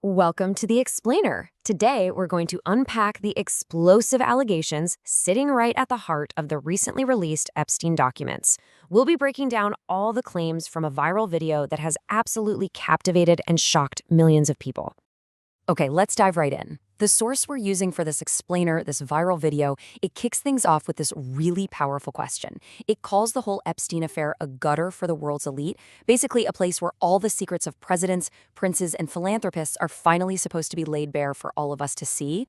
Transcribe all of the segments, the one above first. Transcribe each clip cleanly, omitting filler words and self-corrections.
Welcome to The Explainer. Today, we're going to unpack the explosive allegations sitting right at the heart of the recently released Epstein documents. We'll be breaking down all the claims from a viral video that has absolutely captivated and shocked millions of people. Okay, let's dive right in. The source we're using for this explainer, this viral video, it kicks things off with this really powerful question. It calls the whole Epstein affair a gutter for the world's elite, basically a place where all the secrets of presidents, princes, and philanthropists are finally supposed to be laid bare for all of us to see.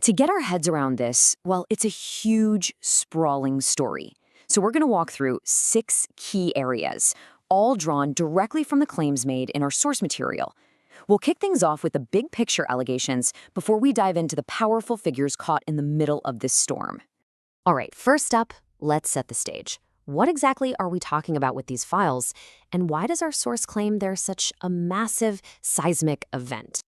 To get our heads around this, well, it's a huge, sprawling story. So we're going to walk through 6 key areas, all drawn directly from the claims made in our source material. We'll kick things off with the big picture allegations before we dive into the powerful figures caught in the middle of this storm. All right, first up, let's set the stage. What exactly are we talking about with these files, and why does our source claim they're such a massive, seismic event?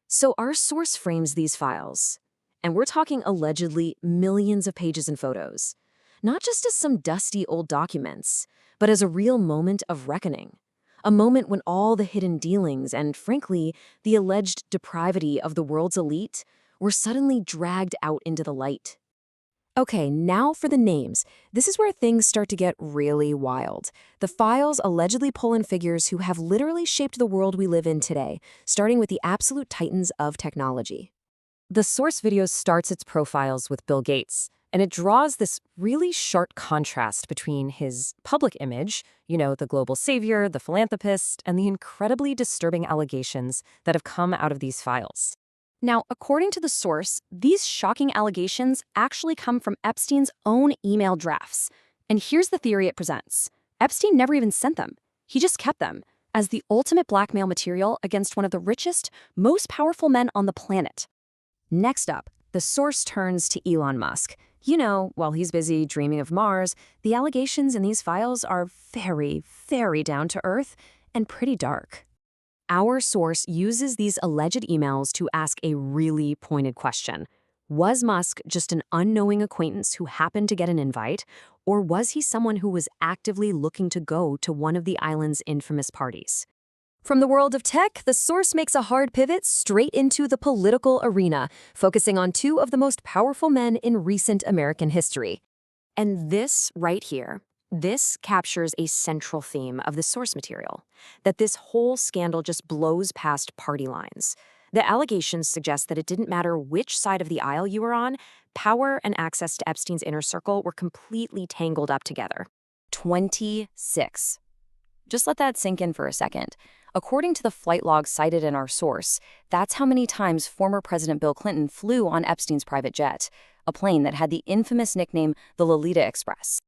So our source frames these files, and we're talking allegedly millions of pages and photos, not just as some dusty old documents, but as a real moment of reckoning. A moment when all the hidden dealings and, frankly, the alleged depravity of the world's elite were suddenly dragged out into the light. Okay, now for the names. This is where things start to get really wild. The files allegedly pull in figures who have literally shaped the world we live in today, starting with the absolute titans of technology. The source video starts its profiles with Bill Gates, and it draws this really sharp contrast between his public image, the global savior, the philanthropist, and the incredibly disturbing allegations that have come out of these files. Now, according to the source, these shocking allegations actually come from Epstein's own email drafts. And here's the theory it presents. Epstein never even sent them. He just kept them as the ultimate blackmail material against one of the richest, most powerful men on the planet. Next up, the source turns to Elon Musk. While he's busy dreaming of Mars, the allegations in these files are very, very down to earth and pretty dark. Our source uses these alleged emails to ask a really pointed question. Was Musk just an unknowing acquaintance who happened to get an invite, or was he someone who was actively looking to go to one of the island's infamous parties? From the world of tech, the source makes a hard pivot straight into the political arena, focusing on 2 of the most powerful men in recent American history. And this right here, this captures a central theme of the source material, that this whole scandal just blows past party lines. The allegations suggest that it didn't matter which side of the aisle you were on, power and access to Epstein's inner circle were completely tangled up together. 26. Just let that sink in for a second. According to the flight logs cited in our source, that's how many times former President Bill Clinton flew on Epstein's private jet, a plane that had the infamous nickname the Lolita Express.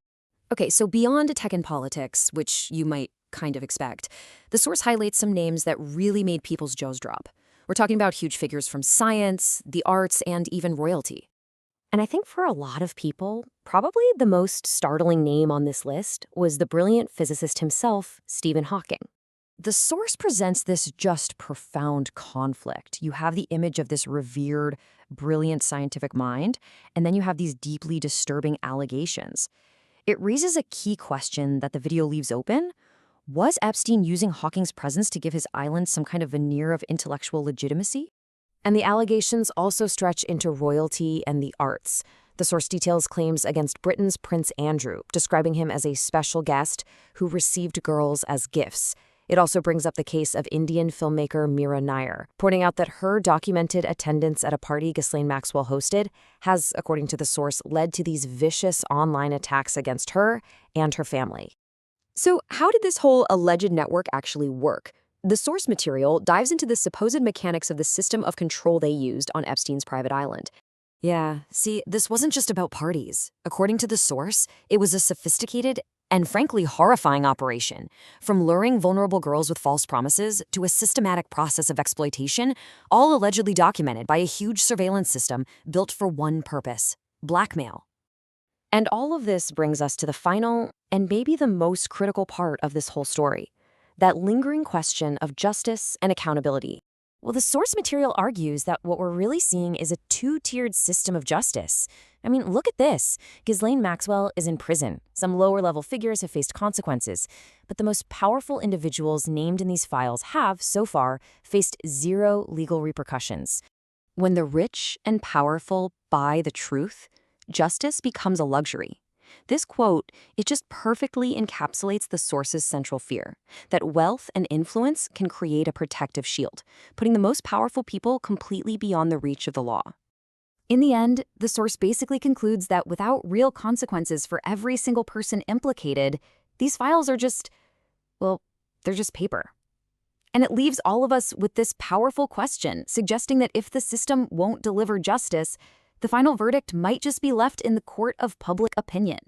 Okay, so beyond tech and politics, which you might kind of expect, the source highlights some names that really made people's jaws drop. We're talking about huge figures from science, the arts, and even royalty. And I think for a lot of people, probably the most startling name on this list was the brilliant physicist himself, Stephen Hawking. The source presents this just profound conflict. You have the image of this revered, brilliant scientific mind, and then you have these deeply disturbing allegations. It raises a key question that the video leaves open. Was Epstein using Hawking's presence to give his island some kind of veneer of intellectual legitimacy? And the allegations also stretch into royalty and the arts. The source details claims against Britain's Prince Andrew, describing him as a special guest who received girls as gifts. It also brings up the case of Indian filmmaker Meera Nair, pointing out that her documented attendance at a party Ghislaine Maxwell hosted has, according to the source, led to these vicious online attacks against her and her family. So how did this whole alleged network actually work? The source material dives into the supposed mechanics of the system of control they used on Epstein's private island. Yeah, see, this wasn't just about parties. According to the source, it was a sophisticated and frankly horrifying operation, from luring vulnerable girls with false promises to a systematic process of exploitation, all allegedly documented by a huge surveillance system built for one purpose: blackmail. And all of this brings us to the final and maybe the most critical part of this whole story, that lingering question of justice and accountability. Well, the source material argues that what we're really seeing is a two-tiered system of justice. I mean, look at this. Ghislaine Maxwell is in prison. Some lower-level figures have faced consequences. But the most powerful individuals named in these files have, so far, faced zero legal repercussions. When the rich and powerful buy the truth, justice becomes a luxury. This quote, it just perfectly encapsulates the source's central fear, that wealth and influence can create a protective shield, putting the most powerful people completely beyond the reach of the law. In the end, the source basically concludes that without real consequences for every single person implicated, these files are just, well, they're just paper. And it leaves all of us with this powerful question, suggesting that if the system won't deliver justice, the final verdict might just be left in the court of public opinion.